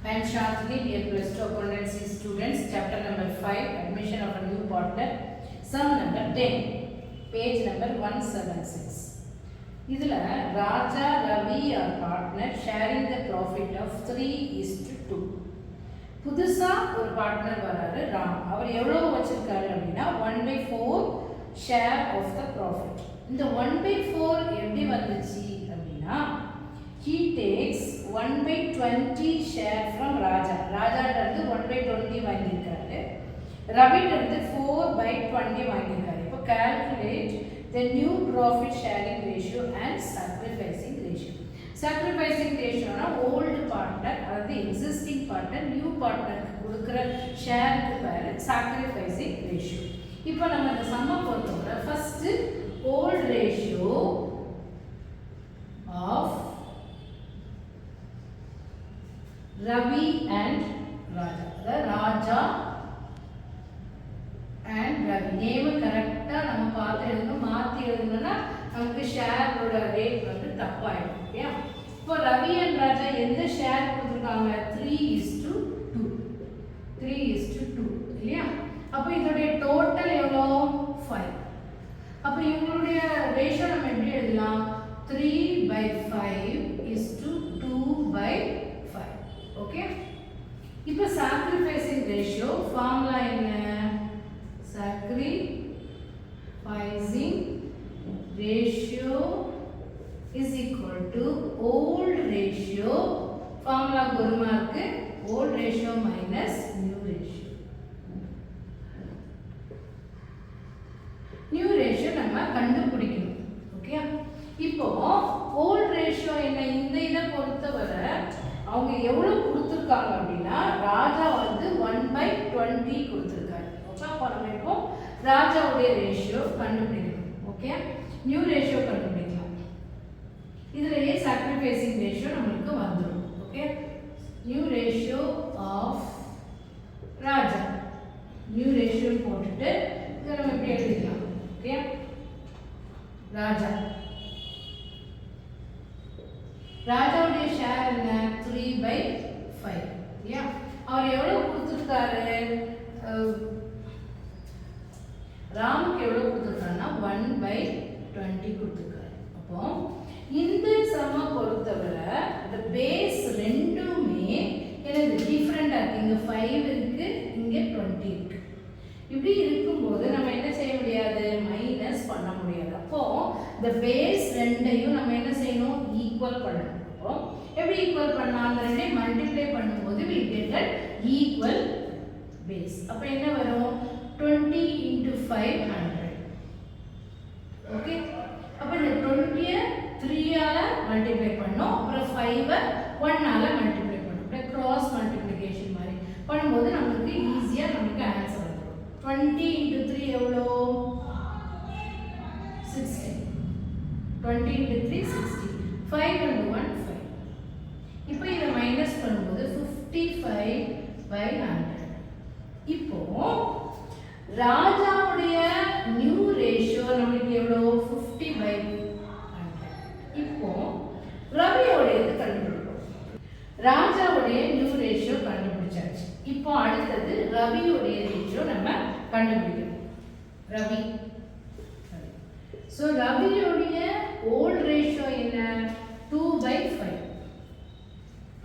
I am Shantini, dear plus 2 accountancy students, chapter number 5, admission of a new partner, sum number 10, page number 176. Idhula Raja, Ravi are partner sharing the profit of 3:2. புதுசா ஒரு partner வராரு ராம். அவர் எவ்வளவு வச்சிருக்காரு அப்படின்னா 1/4 share of the profit. இந்த 1/4 எப்படி வந்துச்சு அப்படின்னா he takes 1/20 share from Raja. ராஜாட்ட இருந்து 1/20 வாங்கியிருக்காரு. ரவிட்ட இருந்து 4/20 வாங்கியிருக்காரு. இப்போ calculate the new profit sharing ratio and sacrificing ratio. Sacrificing ratio na old partner அதாவது existing partner new partner கொடுக்கிற ஷேருக்கு பேரு sacrificing ratio. இப்போ நம்ம இந்த சம்ம பொறுத்தவரை first old ratio of Ravi and Raja. The Raja and Ravi name கரெக்ட்டா நம்ம பார்த்து எழுதணும். மாத்தி எழுதணும்னா நமக்கு ஷேரோட ரேட் வந்து தப்பாயிடும். ஓகே. இப்போ ரவி and ராஜா எந்த ஷேர் கொடுத்திருக்காங்க 3:2. 3:2 இல்லையா? அப்ப இதோட டோட்டல் எவ்வளவு 5. அப்ப இவங்களுடைய ரேஷியோ நம்ம எப்படி எழுதலாம் 3/5 2/5. ஓகே. இப்போ sacrificing ratio ஃபார்முலா என்ன? Sacrificing ratio is equal to old ratio formula ஒரு mark old ratio minus new ratio. new ratio நம்ம கண்டுபிடிக்கணும். ஓகே. இப்போ old ratio என்ன? இந்த இத பொறுத்தவரை அவங்க எவ்வளவு கொடுத்திருக்காங்க அப்படின்னா ராஜா வந்து 1/20 கொடுத்திருக்காரு. ஓகே. அப்ப நம்ம இப்போ ராஜாவுடைய ரேஷியோ கண்டுபிடிக்கணும். ஓகே. நியூ ரேஷியோ கண்டுபிடிக்கலாம். இதுலயே sacrificing ratio நமக்கு வந்துரும். Okay. New ratio of Raja new ratio போட்டுட்டு இத நம்ம இப்படி எழுதிக்கலாம். ஓகே. ராஜாவுடைய ஷேர் என்ன 3/5. யா அவர் எவ்வளவு கொடுத்திருக்காரு? ராமுக்கு எவ்வளவு கொடுத்திருக்காருன்னா 1/20 கொடுத்திருக்காரு. அப்போ இந்த சம பொறுத்தவரை the base ரெண்டுமே எனக்கு டிஃபரண்டா இருக்கு. இங்க 5 இருக்கு, இங்க 20 இருக்கு. இப்படி இருக்கும்போது நம்ம என்ன செய்ய முடியாது? மைனஸ் பண்ண முடியாது. அப்போ the base ரெண்டையும் நம்ம என்ன செய்யணும்? ஈக்குவல் பண்ணணும். அப்போ எப்படி ஈக்குவல் பண்ணலாம்? அந்த ரெண்டையும் மல்டிப்ளை பண்ணும்போது we get an equal base. அப்ப என்ன வரும்? 20 into 5 100. ஓகே. அப்ப இந்த 20 3 ஆல மல்டிப்ளை பண்ணோம். அப்புறம் 5 1 ஆல மல்டிப்ளை பண்ணோம். அப்படியே கிராஸ் மல்டிப்ளிகேஷன் மாதிரி பண்ணும்போது நமக்கு ஈஸியா நமக்கு ஆன்சர் வந்துரும். 20 into 3 எவ்வளோ? 60. 20 into 3 60. 5 into 1 5. இப்போ இத மைனஸ் பண்ணும்போது 55/100. இப்போ ராஜாவுடைய நியூ ரேஷியோ நமக்கு எவ்வளவு 50/100. இப்போ ரவியோடையது கண்டுபிடிப்போம். ராஜாவுடைய நியூ ரேஷியோ கண்டுபிடிச்சாச்சு. இப்போ அடுத்தது ரவியோடைய ரேஷியோ நம்ம கண்டுபிடிக்கணும். ரவி. சோ ரவியோடைய ஓல்ட் ரேஷியோ என்ன? 2/5.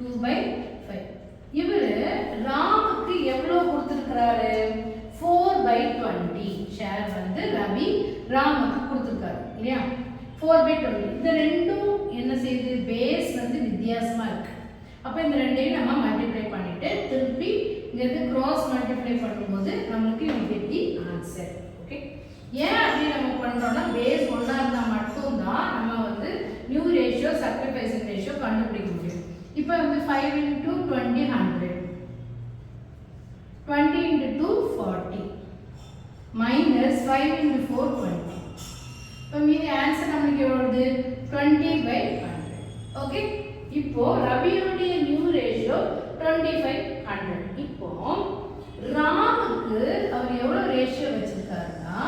2/5. இவரு ராமுக்கு எவ்வளவு கொடுத்திருக்காரு? 4/20 ஷேர் வந்து ரவி ராமுக்கு கொடுத்திருக்காரு இல்லையா? 4/20. இந்த ரெண்டும் என்ன செய்யுது? பேஸ் வந்து வித்தியாசமா இருக்கு. அப்ப இந்த ரெண்டையும் நம்ம மல்டிப்ளை பண்ணிட்டு திருப்பி இங்க இருந்து கிராஸ் மல்டிப்ளை பண்ணும்போது நமக்கு we get the answer. Okay. ஏன் அப்படி நம்ம பண்றோம்னா பேஸ் ஒண்ணா இருந்தா மட்டும் தான் நம்ம வந்து நியூ ரேஷியோ sacrificing ரேஷியோ கண்டுபிடிக்க முடியும். இப்போ வந்து 5 into 20 100. 20 into 2 40 minus 5 into 4 20. இப்போ மீதி ஆன்சர் நமக்கு எவ்வளவு? 20/100. ஓகே. இப்போ ரவியோடைய நியூ ரேஷியோ 25/100. இப்போ ராமுக்கு அவர் எவ்வளவு ரேஷியோ வச்சிருக்காருன்னா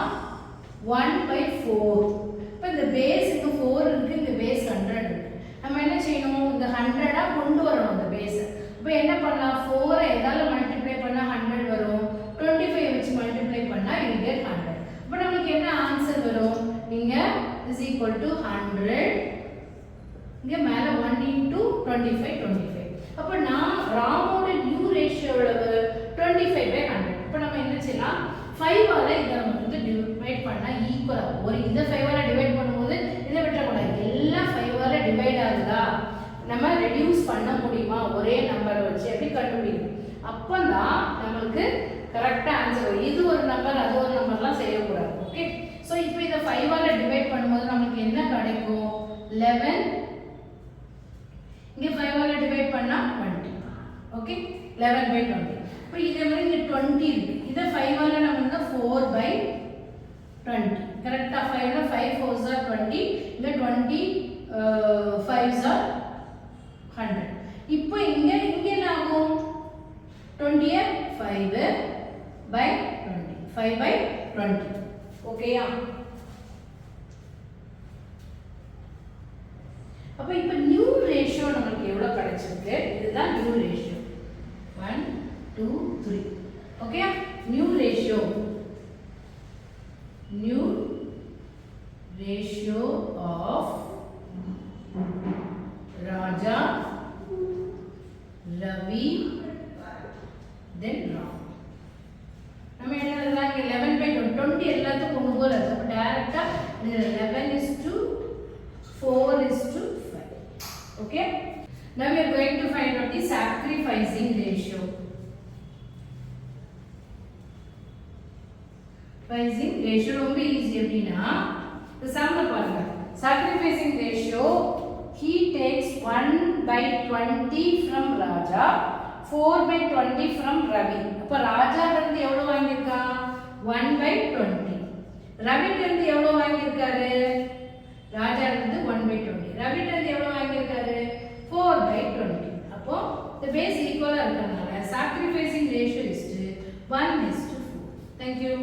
1/4. இப்போ இந்த பேஸ் இங்க 4 இருக்கு, இந்த பேஸ் 100 இருக்கு. நம்ம என்ன செய்யணும்? இந்த 100 கொண்டு வரணும் அந்த பேஸ். அப்போ என்ன பண்ணலாம் 4 எதால மல்டிப்ளை பண்ணா 100 வரும் 25 வச்சு மல்டிப்ளை பண்ணா you get 100 அப்போ நமக்கு என்ன ஆன்சர் வரும் இங்க is equal to 100 இங்க மேல 1 into 25 அப்போ நான் ராமோட நியூ ரேஷியோ எவ்வளவு 25/100 அப்போ நம்ம என்ன செய்யலாம் 5 ஆல இத நம்ம வந்து டிவைட் பண்ணா ஈக்குவல் ஒரு இத 5 ஆல டிவைட் பண்ணும்போது இத விட்டுற கூடாது எல்லாம் 5 ஆல டிவைட் ஆகுதா நம்ம ரெடியூஸ் பண்ண முடியுமா ஒரே நம்பரை வச்சு எப்படி கண்டுபிடிக்கணும் அப்பதான் நமக்கு கரெக்ட்டா ஆன்சர் வரும் இது ஒரு நம்பர் அது ஒரு நம்பர்லாம் செய்ய கூடாது ஓகே சோ இப்போ இத 5 ஆல டிவைட் பண்ணும்போது நமக்கு என்ன கிடைக்கும் 11 இங்க 5 ஆல டிவைட் பண்ணா 20 ஓகே 11/20 இப்போ இதே மாதிரி இங்க 20 இருக்கு இத 5 ஆல நம்ம வந்து 4/20 கரெக்ட்டா 5 ல 5 4s are 20 இங்க 20 5s are 100 இப்போ இங்க என்ன ஆகும் 20 5/20 ஓகேயா அப்ப இப்போ நியூ ரேஷியோ நமக்கு எவ்வளவு கிடைச்சிருக்கு இதுதான் நியூ ரேஷியோ 1 2 3 ஓகேயா new ratio of Raja Ravi then Ram நம்ம என்ன எழுதலாம் 11/20 எல்லாத்துக்கும் ஒன்று போல இருக்கு அப்ப டைரக்ட்டா 11:4:5 okay now we are going to find out the sacrificing ratio ரொம்ப ஈஸி அப்படினா இந்த சம்ம பாருங்க sacrificing ratio he takes 1/20 from Raja 4/20 from Ravi அப்ப ராஜா கிட்ட எவ்வளவு வாங்கிருக்கான் 1/20 ரவி கிட்ட எவ்வளவு வாங்கிருக்காரு ராஜா கிட்ட 1/20 ரவி கிட்ட எவ்வளவு வாங்கிருக்காரு 4/20 அப்போ the base equal இருக்கறனால sacrificing ratio is 1:4 thank you